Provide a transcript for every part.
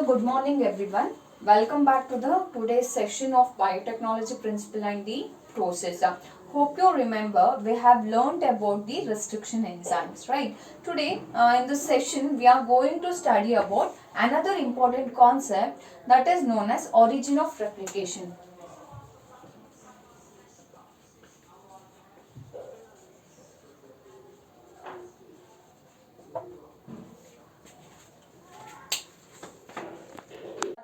So good morning everyone. Welcome back to the today's session of biotechnology principle and the process. Hope you remember we have learned about the restriction enzymes, right? Today in this session we are going to study about another important concept that is known as origin of replication.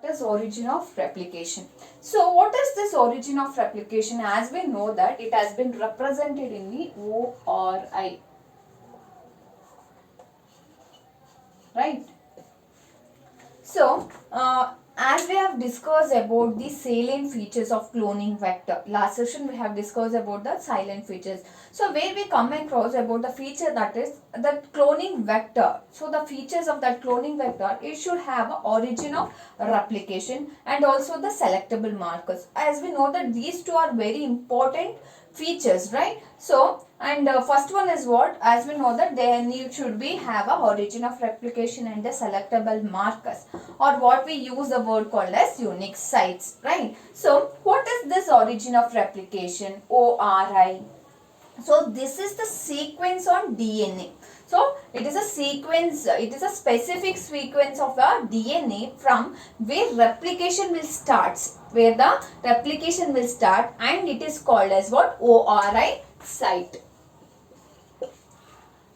That is origin of replication. So what is this origin of replication? As we know that it has been represented in the ORI, right? So, as we have discussed about the salient features of cloning vector, last session we have discussed about the silent features. So, where we come across about the feature that is the cloning vector. So, the features of that cloning vector, it should have a origin of replication and also the selectable markers. As we know that these two are very important features, right? So, and first one is what? As we know that they need should be have a origin of replication and the selectable markers, or what we use the word called as unique sites, right? So, what is this origin of replication? ORI. So, this is the sequence on DNA. So, it is a sequence, it is a specific sequence of the DNA from where replication will start, and it is called as what? ORI site.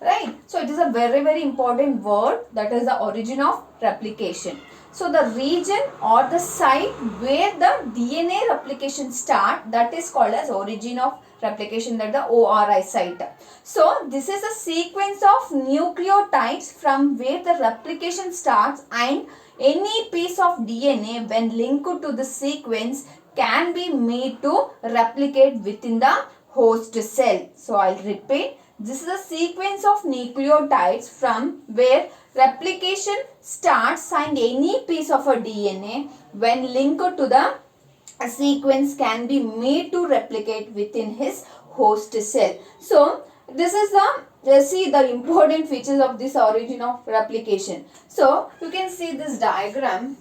Right. So, it is a very important word, that is the origin of replication. So, the region or the site where the DNA replication start, that is called as origin of replication, that the ORI site. So, this is a sequence of nucleotides from where the replication starts, and any piece of DNA when linked to the sequence can be made to replicate within the host cell. So, I will repeat. This is a sequence of nucleotides from where replication starts, and any piece of a DNA when linked to the sequence can be made to replicate within his host cell. So, this is the see the important features of this origin of replication. So, you can see this diagram.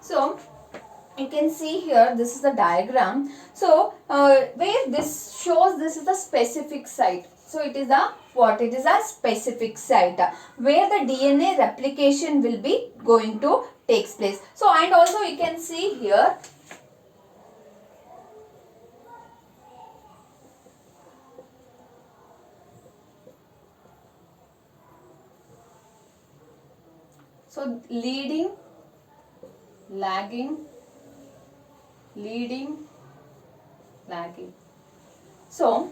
So, you can see here, this is the diagram. So, where this shows, this is the specific site. So, it is a what? It is a specific site where the DNA replication will be going to takes place. So, and also you can see here, so leading, lagging, leading, lagging. So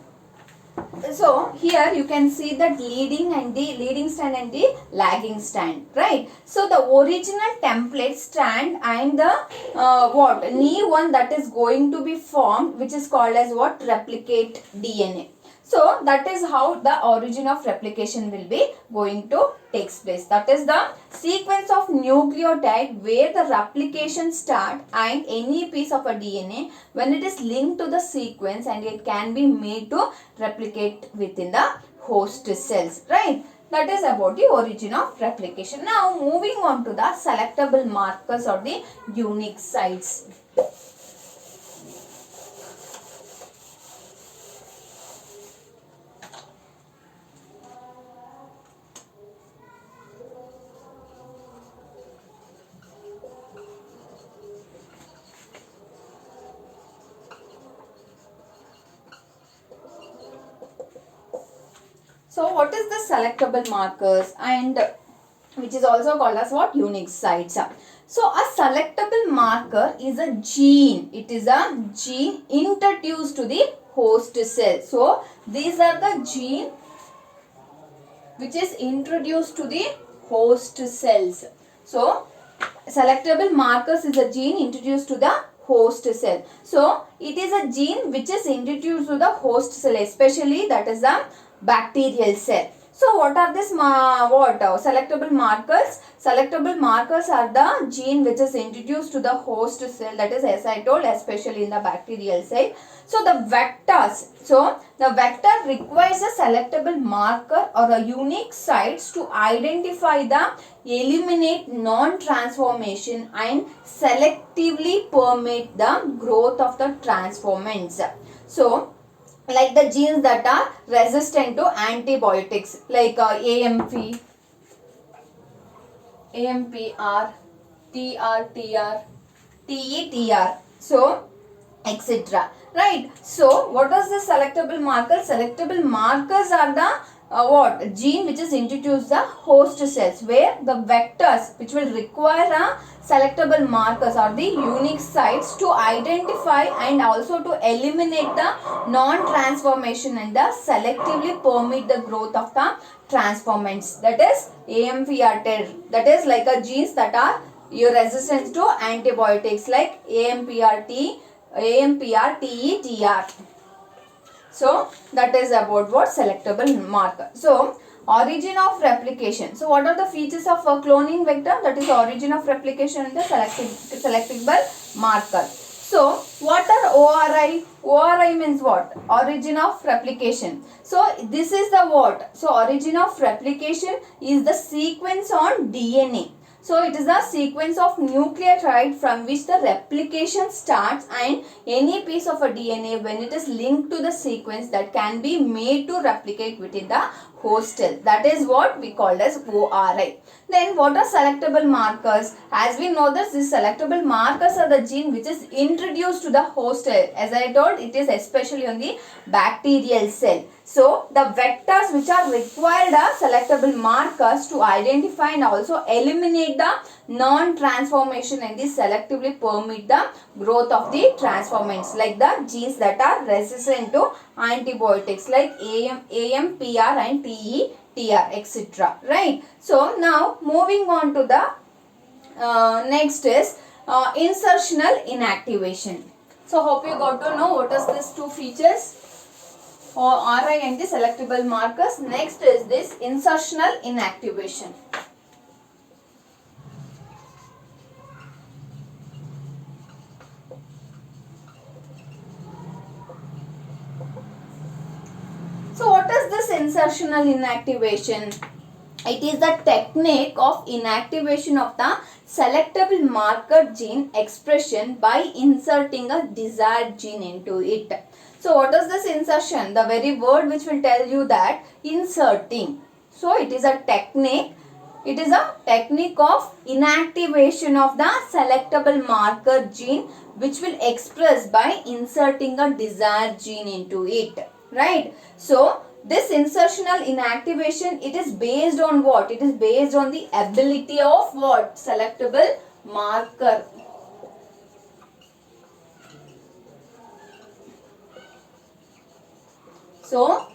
here you can see that leading strand and the lagging strand, right? So the original template strand and the what new one that is going to be formed, which is called as what? Replicate DNA. So that is how the origin of replication will be going to takes place. That is the sequence of nucleotide where the replication start, and any piece of a DNA when it is linked to the sequence, and it can be made to replicate within the host cells, right? That is about the origin of replication. Now moving on to the selectable markers or the unique sites. So what is the selectable markers, and which is also called as what? Unique sites. So a selectable marker is a gene. It is a gene introduced to the host cell. So these are the gene which is introduced to the host cells. So selectable markers is a gene introduced to the host cell. So it is a gene which is introduced to the host cell, especially that is the bacterial cell. So what are this selectable markers? Selectable markers are the gene which is introduced to the host cell, that is, as I told, especially in the bacterial cell. So the vectors, so the vector requires a selectable marker or a unique sites to identify the eliminate non-transformation and selectively permit the growth of the transformants. So like the genes that are resistant to antibiotics, like AMPR, TRTR, TETR, so etc. Right. So what is the selectable marker? Selectable markers are the gene which is introduced the host cells, where the vectors which will require a selectable markers or the unique sites to identify and also to eliminate the non-transformation and the selectively permit the growth of the transformants, that is AMPR. That is like a genes that are your resistance to antibiotics, like AMPRT, AMPR, TETR. So that is about what selectable marker. So origin of replication. So what are the features of a cloning vector? That is origin of replication in the selectable marker. So what are ORI? ORI means what? Origin of replication. So this is the what? So origin of replication is the sequence on DNA. So it is a sequence of nucleotide from which the replication starts, and any piece of a DNA, when it is linked to the sequence, that can be made to replicate within the host cell. That is what we call as ORI. Then what are selectable markers? As we know this, these selectable markers are the gene which is introduced to the host cell. As I told, it is especially on the bacterial cell. So the vectors which are required are selectable markers to identify and also eliminate the non-transformation and the selectively permit the growth of the transformants, like the genes that are resistant to antibiotics, like AMPR and TETR, etc. Right. So now moving on to the next is insertional inactivation. So hope you got to know what is these two features, or RI and the selectable markers. Next is this insertional inactivation. So what is this insertional inactivation? It is the technique of inactivation of the selectable marker gene expression by inserting a desired gene into it. So what is this insertion? The very word which will tell you that inserting. So it is a technique. It is a technique of inactivation of the selectable marker gene which will express by inserting a desired gene into it. Right. So this insertional inactivation, it is based on what? It is based on the ability of what? Selectable marker. So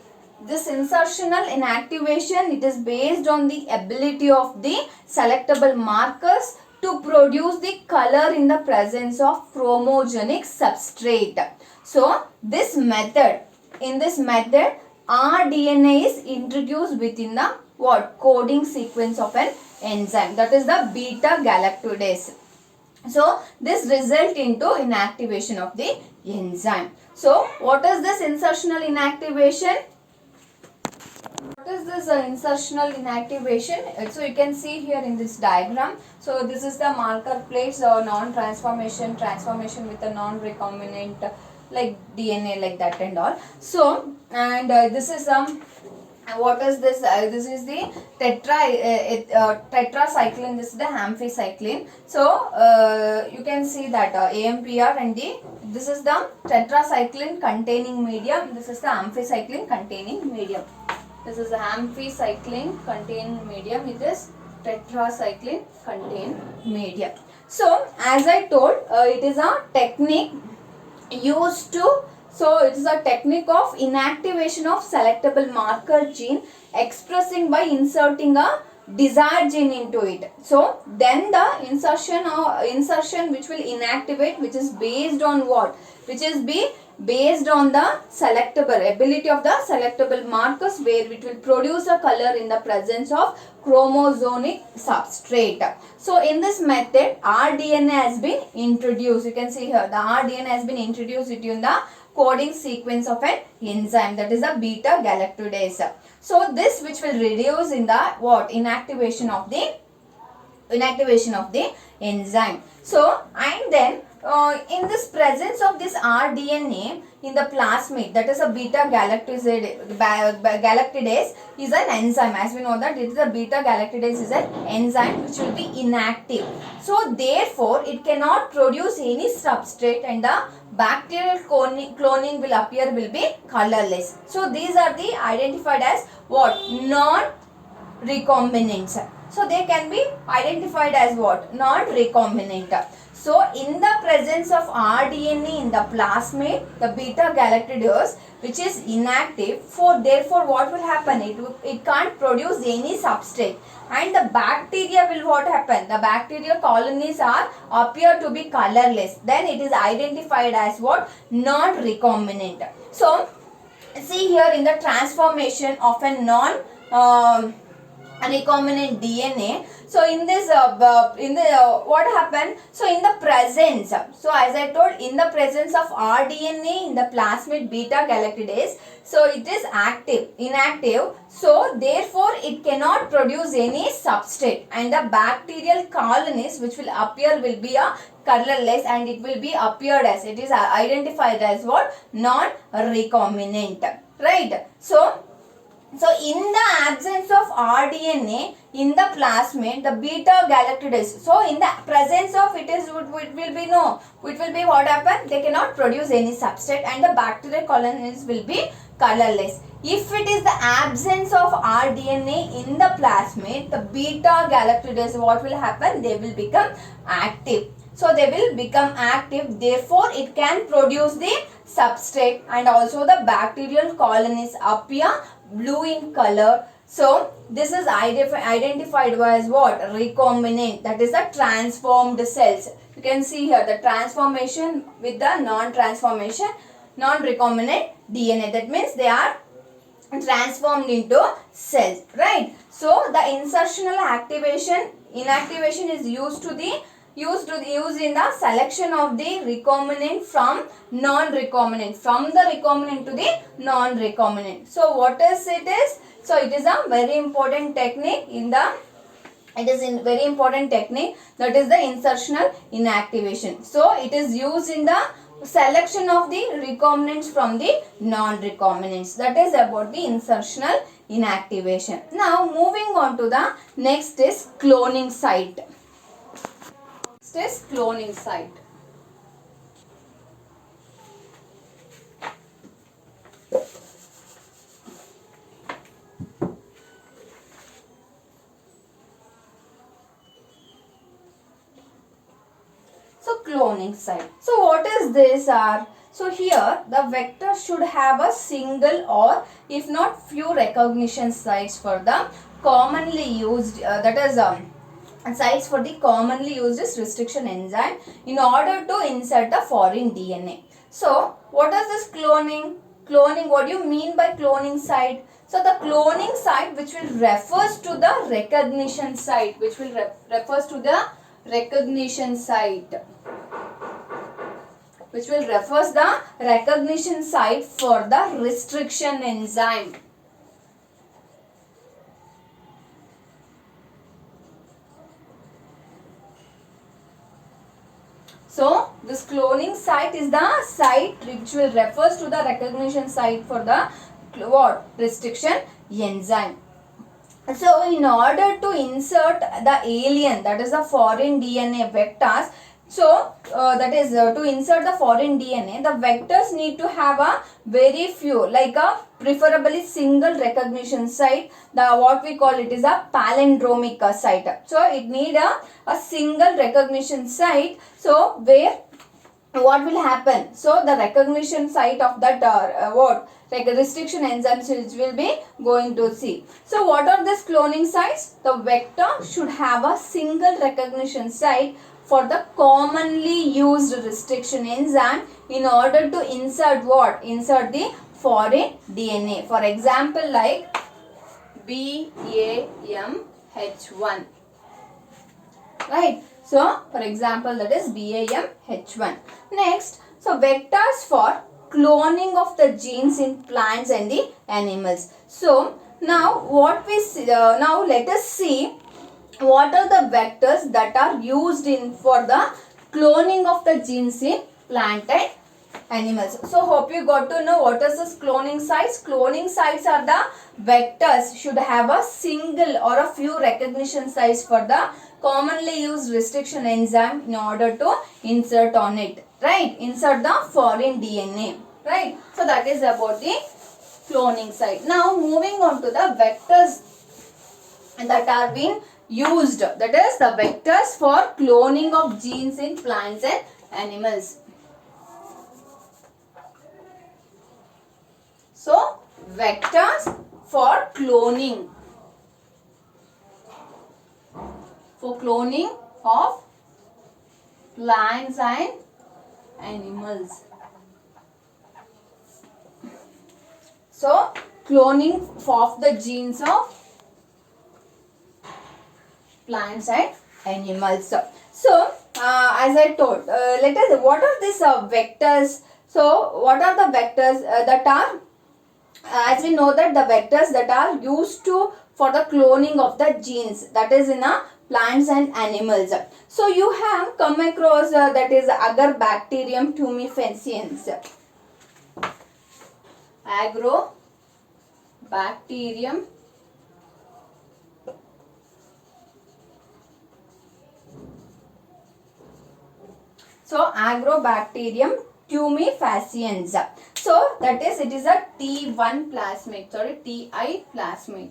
this insertional inactivation, it is based on the ability of the selectable markers to produce the color in the presence of chromogenic substrate. So this method, in this method, rDNA is introduced within the what? Coding sequence of an enzyme, that is the beta galactidase. So this result into inactivation of the enzyme. So what is this insertional inactivation? What is this insertional inactivation? So you can see here in this diagram. So this is the marker plates or non-transformation, transformation with a non-recombinant like DNA, like that and all. So and this is what is this? This is the tetracycline. This is the amphicycline. So you can see that AMPR and this is the tetracycline containing medium. This is the amphicycline containing medium. This is the amphicycline containing medium. It is tetracycline contained medium. So as I told, it is a technique used to, so it is a technique of inactivation of selectable marker gene expressing by inserting a desired gene into it. So then the insertion which will inactivate, which is based on what? Which is based on the selectable ability of the selectable markers, where it will produce a color in the presence of chromosomic substrate. So in this method, rDNA has been introduced. You can see here the rDNA has been introduced into the coding sequence of an enzyme, that is a beta galactidase. So this which will reduce in the what? Inactivation of the enzyme. So and then in this presence of this rDNA in the plasmid, that is a beta galactidase is an enzyme. As we know that it is a beta galactidase is an enzyme which will be inactive. So therefore it cannot produce any substrate, and the bacterial cloning will be colorless. So these are the identified as what? Non-recombinants. So they can be identified as what? Non-recombinant. So in the presence of rDNA in the plasmid, the beta galactidase which is inactive, therefore what will happen? It can't produce any substrate, and the bacteria will what happen? The bacterial colonies appear to be colorless. Then it is identified as what? Non-recombinant. So see here in the transformation of a recombinant DNA. So in this what happened? So in the presence, so as I told, in the presence of rDNA in the plasmid beta galactidase, so it is inactive. So therefore it cannot produce any substrate, and the bacterial colonies which will appear will be a colorless, and it will be appeared as, it is identified as what? Non-recombinant, right? So in the absence of rDNA in the plasmid, the beta galactidase, so in the presence of it will be what happen? They cannot produce any substrate, and the bacterial colonies will be colorless. If it is the absence of rDNA in the plasmid, the beta galactidase, what will happen? They will become active. So they will become active, therefore it can produce the substrate, and also the bacterial colonies appear blue in color. So this is identified as what? Recombinant, that is the transformed cells. You can see here the transformation with the non-recombinant DNA. That means they are transformed into cells, right? So the insertional inactivation is used in the selection of the recombinant from non-recombinant, from the recombinant to the non-recombinant. So what is it is? So it is a very important technique that is the insertional inactivation. So it is used in the selection of the recombinants from the non-recombinants. That is about the insertional inactivation. Now moving on to the next is cloning site. Next is cloning site. So cloning site. So what is this? So here the vector should have a single or if not few recognition sites for the commonly used sites for the commonly used restriction enzyme in order to insert a foreign DNA. So what is this cloning? Cloning, what do you mean by cloning site? So the cloning site which will refers to the recognition site, refers to the recognition site for the restriction enzyme. So this cloning site is the site which will refers to the recognition site for the what? Restriction enzyme. So in order to insert the alien, that is the foreign DNA vectors, So that is to insert the foreign DNA, the vectors need to have a very few, like a preferably single recognition site. The what we call it is a palindromic site. So it need a single recognition site. So where what will happen? So the recognition site of that what like restriction enzymes which will be going to see. So what are these cloning sites? The vector should have a single recognition site for the commonly used restriction enzyme in order to insert what? Insert the foreign DNA. For example, like BAMH1. Right. So, for example, that is BAMH1. Next, so vectors for cloning of the genes in plants and the animals. So, now what we see, now let us see what are the vectors that are used in for the cloning of the genes in plant and animals. So hope you got to know what is this cloning sites. Cloning sites are the vectors should have a single or a few recognition sites for the commonly used restriction enzyme in order to insert on it, right? Insert the foreign DNA, right? So that is about the cloning site. Now moving on to the vectors that are being used, that is the vectors for cloning of genes in plants and animals. So, vectors for cloning of plants and animals. So, cloning of the genes of plants and animals. So, as I told, let us, what are these vectors? So, what are the vectors that are as we know that the vectors that are used to for the cloning of the genes, that is in plants and animals. So you have come across that is Agrobacterium tumefaciens. Agrobacterium Agrobacterium tumefaciens. So that is, it is a T1 plasmid, sorry, Ti plasmid.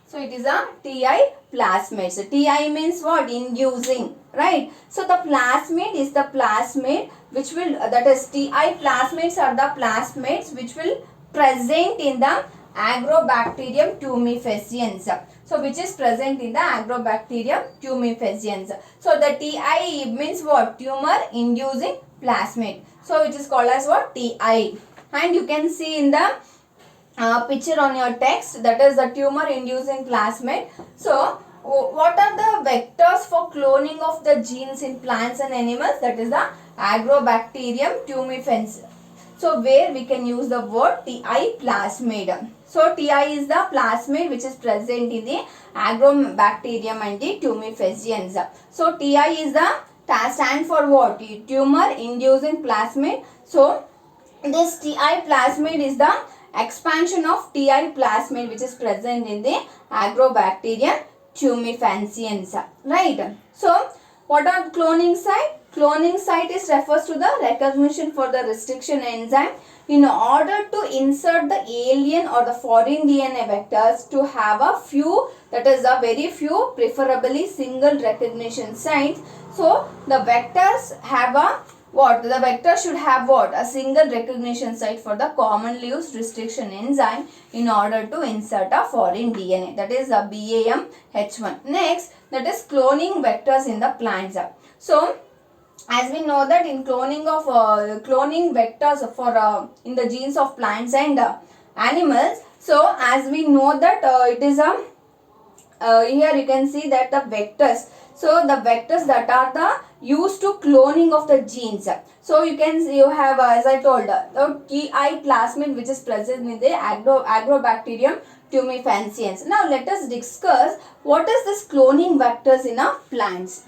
So it is a Ti plasmid. So Ti means what? Inducing, right? So the plasmid is the plasmid which will, that is Ti plasmids are the plasmids which will present in the Agrobacterium tumefaciens. So which is present in the Agrobacterium tumefaciens. So the Ti means what? Tumor inducing plasmid. So which is called as what? Ti. And you can see in the picture on your text, that is the tumor inducing plasmid. So what are the vectors for cloning of the genes in plants and animals? That is the Agrobacterium tumefaciens. So where we can use the word Ti plasmid. So Ti is the plasmid which is present in the Agrobacterium and the tumefaciens. So Ti is the stand for what? Tumor inducing plasmid. So this Ti plasmid is the expansion of Ti plasmid which is present in the Agrobacterium tumefaciens, right? So what are cloning site? Cloning site is refers to the recognition for the restriction enzyme in order to insert the alien or the foreign DNA vectors to have a few, that is a very few, preferably single recognition sites. So the vectors have a what? The vector should have what? A single recognition site for the commonly used restriction enzyme in order to insert a foreign DNA. That is a BAMH1. Next, that is cloning vectors in the plants. So as we know that in cloning of cloning vectors for in the genes of plants and animals. So as we know that it is a here you can see that the vectors. So the vectors that are the used to cloning of the genes. So you can see you have as I told the Ti plasmid which is present in the Agrobacterium tumefaciens. Now let us discuss what is this cloning vectors in plants.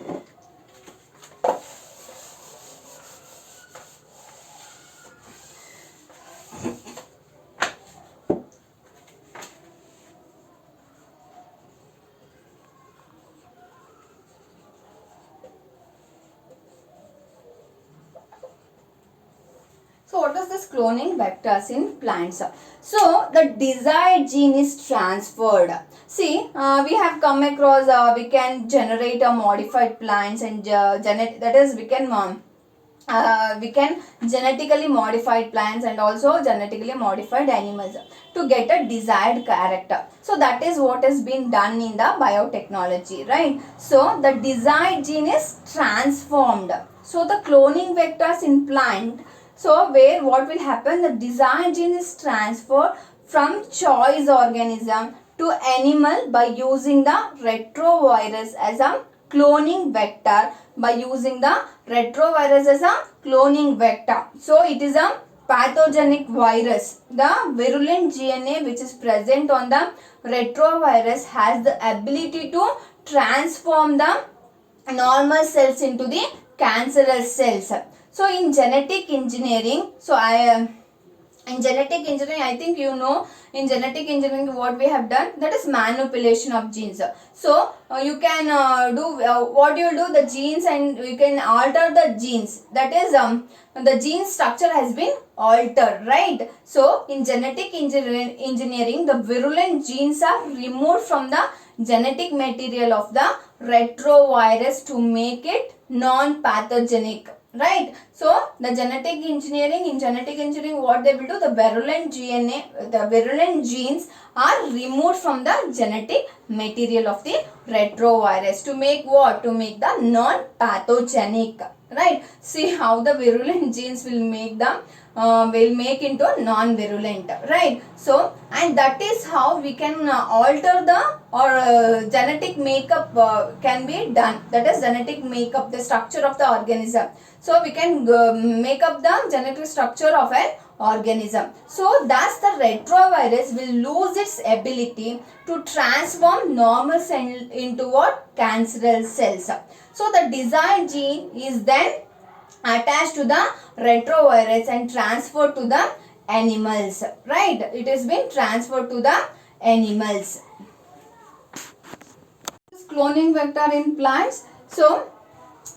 So what is this cloning vectors in plants? So the desired gene is transferred. See, we have come across, we can generate a modified plants and that is we can genetically modified plants and also genetically modified animals to get a desired character. So that is what has been done in the biotechnology, right? So the desired gene is transformed. So the cloning vectors in plant, so where what will happen, the desired gene is transferred from choice organism to animal by using the retrovirus as a cloning vector, by using the retrovirus as a cloning vector. So it is a pathogenic virus. The virulent DNA which is present on the retrovirus has the ability to transform the normal cells into the cancerous cells. So in genetic engineering, in genetic engineering, I think you know, in genetic engineering what we have done, that is manipulation of genes. So you can do what you do, the genes, and you can alter the genes. That is the gene structure has been altered, right? So in genetic engineering, the virulent genes are removed from the genetic material of the retrovirus to make it non-pathogenic, right? So the genetic engineering, in genetic engineering what they will do, the virulent DNA, the virulent genes are removed from the genetic material of the retrovirus to make what? To make the non-pathogenic, right? See how the virulent genes will make the will make into non-virulent, right? So and that is how we can alter the genetic makeup can be done. That is genetic makeup, the structure of the organism. So we can make up the genetic structure of an organism. So thus the retrovirus will lose its ability to transform normal cell into what? Cancerous cells. So the desired gene is then attached to the retrovirus and transferred to the animals, right? It has been transferred to the animals. Cloning vector in plants. So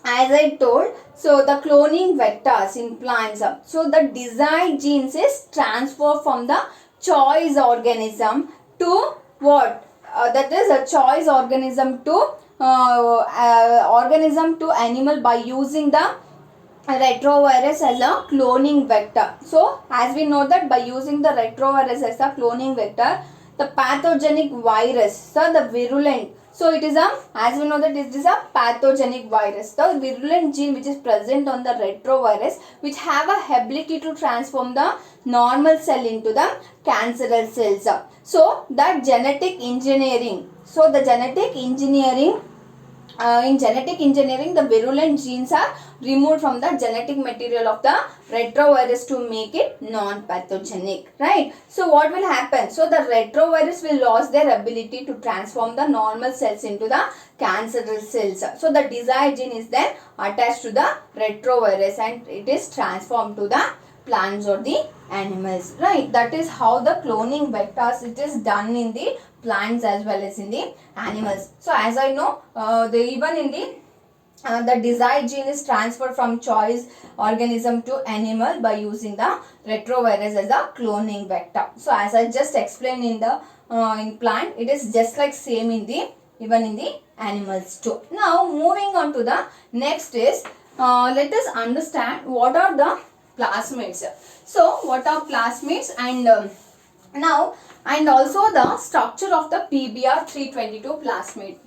as I told, so the cloning vectors in plants, so the desired genes is transferred from the choice organism to what? That is a choice organism to organism to animal by using the retrovirus as a cloning vector. So as we know that by using the retrovirus as a cloning vector, the pathogenic virus, so the virulent, so it is a, as we know that it is a pathogenic virus, the virulent gene which is present on the retrovirus, which have a ability to transform the normal cell into the cancerous cells. So that genetic engineering, so the genetic engineering, in genetic engineering, the virulent genes are removed from the genetic material of the retrovirus to make it non-pathogenic, right? So what will happen? So the retrovirus will lose their ability to transform the normal cells into the cancerous cells. So the desired gene is then attached to the retrovirus and it is transformed to the plants or the animals, right? That is how the cloning vectors, it is done in the plants as well as in the animals. So as I know, even in the desired gene is transferred from choice organism to animal by using the retrovirus as a cloning vector. So as I just explained in the in plant, it is just like same in the even in the animals too. Now moving on to the next is let us understand what are the plasmids. So what are plasmids and now and also the structure of the PBR 322 plasmid.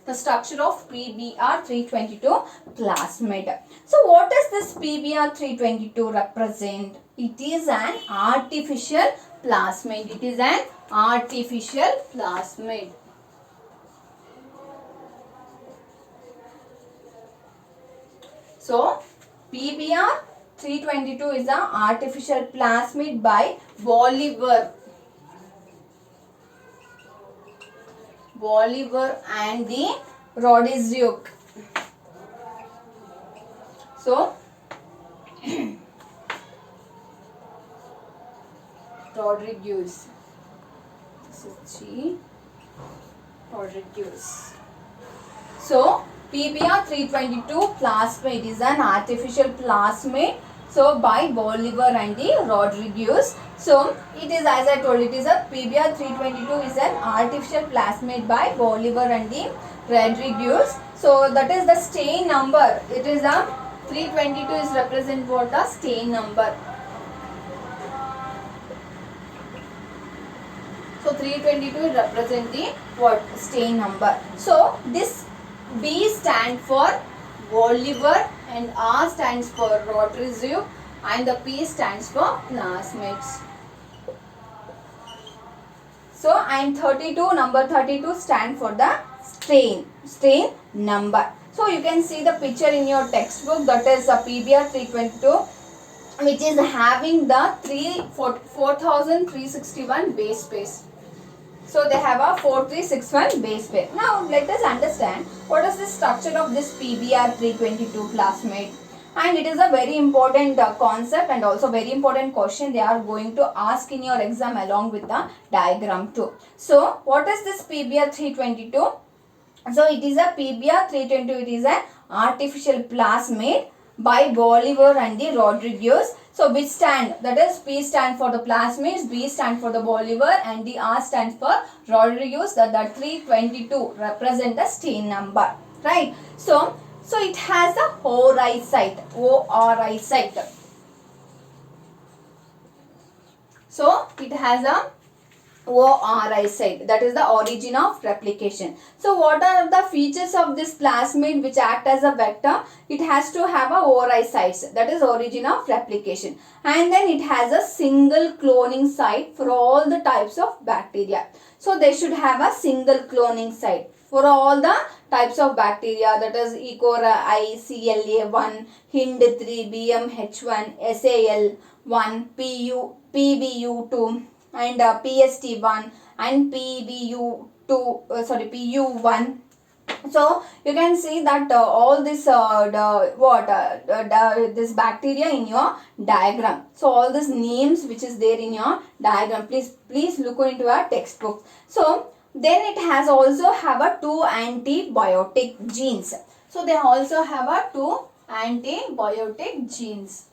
The structure of PBR 322 plasmid. So what does this PBR 322 represent? It is an artificial plasmid. It is an artificial plasmid. So PBR 322 is an artificial plasmid by Bolivar and the Rodiziuk. So Rodriguez. This is G. Rodriguez. So PBr322 plasmid is an artificial plasmid. So by Bolivar and the Rodriguez. So it is, as I told, it is a PBr322 is an artificial plasmid by Bolivar and the Rodriguez. So that is the stain number. It is a 322 is represent what the stain number. So 322 is represent the what stain number. So this B stands for Bolivar and R stands for Rodriguez and the P stands for plasmids. So and 32, number 32 stand for the stain number. So you can see the picture in your textbook, that is a PBr322, which is having the 4361 base pairs. So they have a 4361 base pair. Now let us understand what is the structure of this PBr322 plasmid. And it is a very important concept and also very important question they are going to ask in your exam along with the diagram too. So what is this PBr322? So it is a PBr322, it is an artificial plasmid by Bolivar and the Rodriguez. So which stand, that is P stand for the plasmids, B stand for the Bolivar and the R stands for Rodriguez. That 322 represent the stain number, right? So it has a ORI site, ORI site. So it has a ORI site, that is the origin of replication. So what are the features of this plasmid which act as a vector? It has to have a ORI sites, that is origin of replication, and then it has a single cloning site for all the types of bacteria. So they should have a single cloning site for all the types of bacteria, that is E. coli, CLA1, HIND3, BMH1, SAL1, PBU2 and PST1 and PU1. So you can see that all this this bacteria in your diagram. So all these names which is there in your diagram, please look into our textbook. So then it has also have a 2 antibiotic genes. So they also have a 2 antibiotic genes.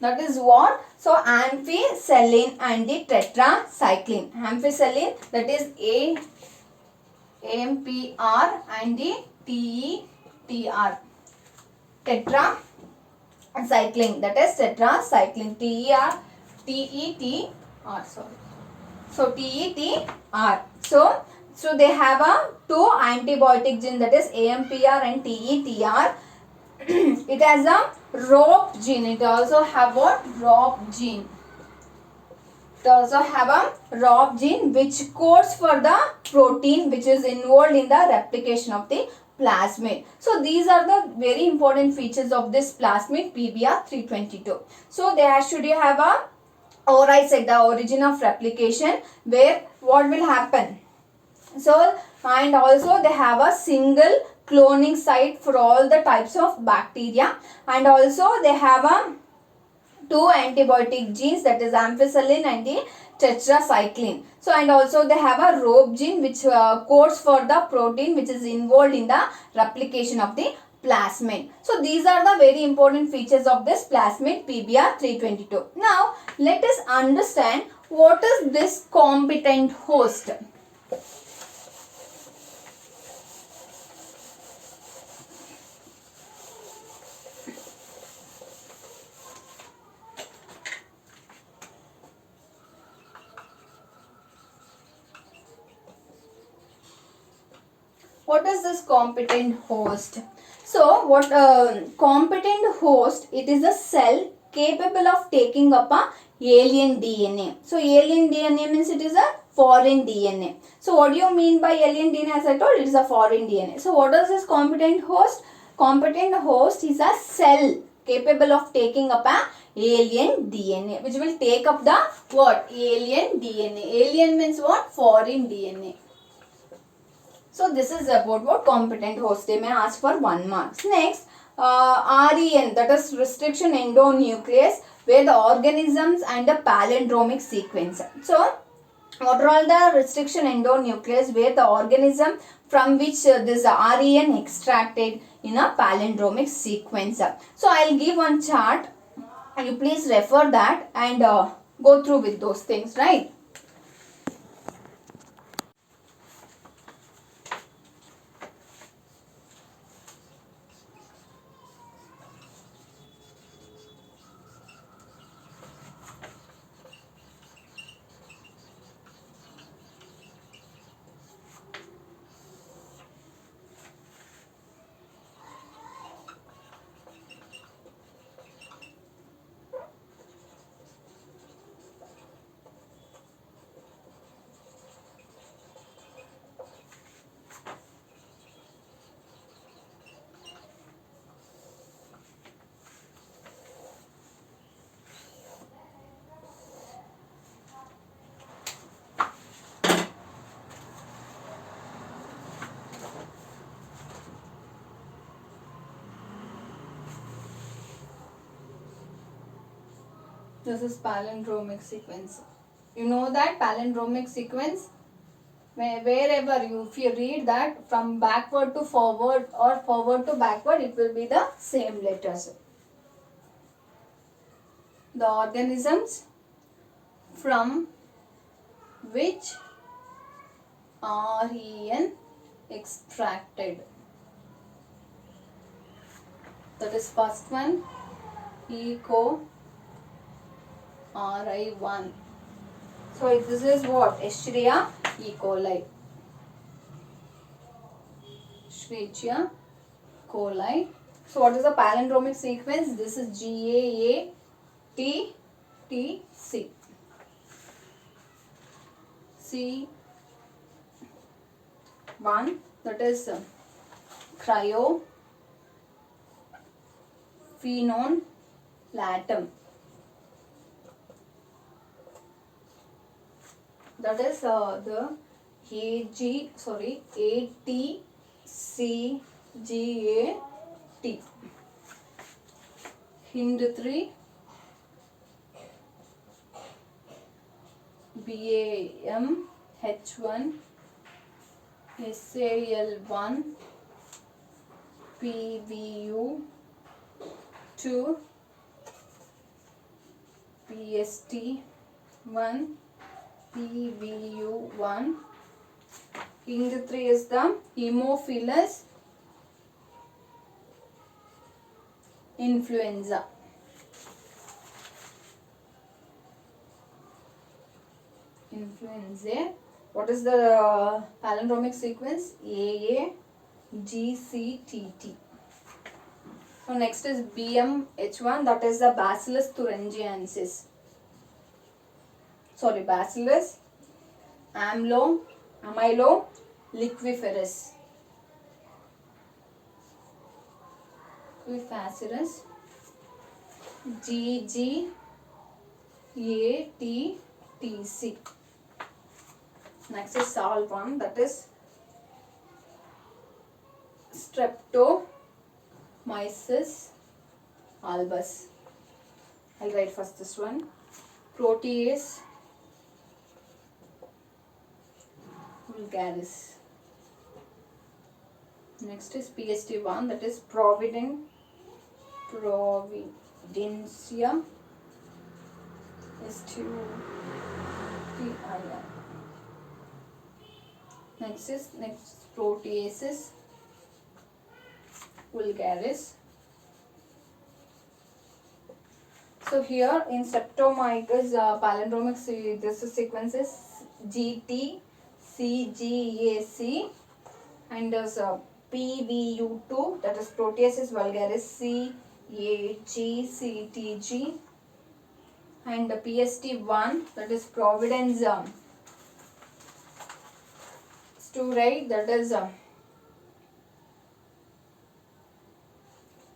That is what? So ampicillin and the tetracycline. Ampicillin, that is AMPR and the TETR. Tetracycline, that is tetracycline. TETR, sorry. So TETR. So they have a 2 antibiotic gene, that is AMPR and TETR. It has a ROP gene. It also have what? ROP gene. It also have a ROP gene which codes for the protein which is involved in the replication of the plasmid. So these are the very important features of this plasmid PBr322. So they should have a ORI site, the origin of replication, where what will happen? So and also they have a single cloning site for all the types of bacteria, and also they have a 2 antibiotic genes, that is ampicillin and the tetracycline. So and also they have a ROP gene which codes for the protein which is involved in the replication of the plasmid. So these are the very important features of this plasmid PBr322. Now let us understand what is this competent host. What is this competent host? So what competent host, it is a cell capable of taking up a alien DNA. So alien DNA means it is a foreign DNA. So what do you mean by alien DNA? As I told, it is a foreign DNA. So what is this competent host? Competent host is a cell capable of taking up a alien DNA, which will take up the what? Alien DNA. Alien means what? Foreign DNA. So this is about what? Competent host. They may ask for 1 mark. Next, REN, that is restriction endonuclease, where the organisms and the palindromic sequence. So what are all the restriction endonuclease, where the organism from which this REN extracted in a palindromic sequence. So I'll give one chart, and you please refer that and go through with those things, right? This is palindromic sequence. You know that palindromic sequence, wherever you, if you read that from backward to forward or forward to backward, it will be the same letters. The organisms from which REN extracted. That is first one, Eco RI1. So this is what? Escherichia E. coli. Escherichia coli. So what is the palindromic sequence? This is GAATTC. C1, that is cryophenone latum. That is the ATCGAT. Hind 3, BAMH1, SAL1, PVU2, PST1, PVU1. Hind 3 is the Haemophilus influenza. Influenza. What is the palindromic sequence? AAGCTT. So next is BMH1, that is the Bacillus thuringiensis. Sorry, Bacillus amyloliquefacius. GGATTC. Next is SAL1, that is Streptomyces albus. I'll write first this one. Protease vulgaris. Next is PST1, that is Providencia S2TIR. Next proteases vulgaris. So here in Streptomyces palindromic this sequence is GTCGAC, and there's PVU2, that is Proteasis vulgaris CAGCTG, and PST1, that is Providence Stewart, that is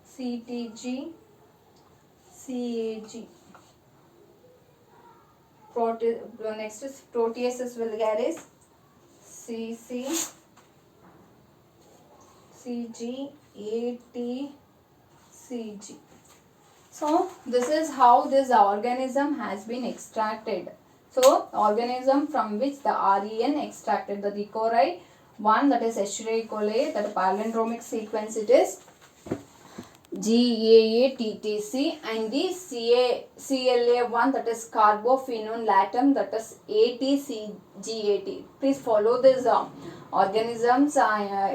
CTG CAG. Next is Proteasis vulgaris CC CGAT CG. So this is how this organism has been extracted. So organism from which the REN extracted, the E. coli one, that is Escherichia coli, that palindromic sequence it is GAATTC, and the CLA1, that is carbophenone latum, that is ATCGAT. Please follow this organisms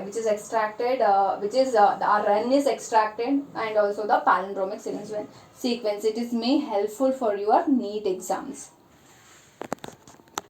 which is extracted, which is the RN is extracted, and also the palindromic sequence. It is may helpful for your NEET exams.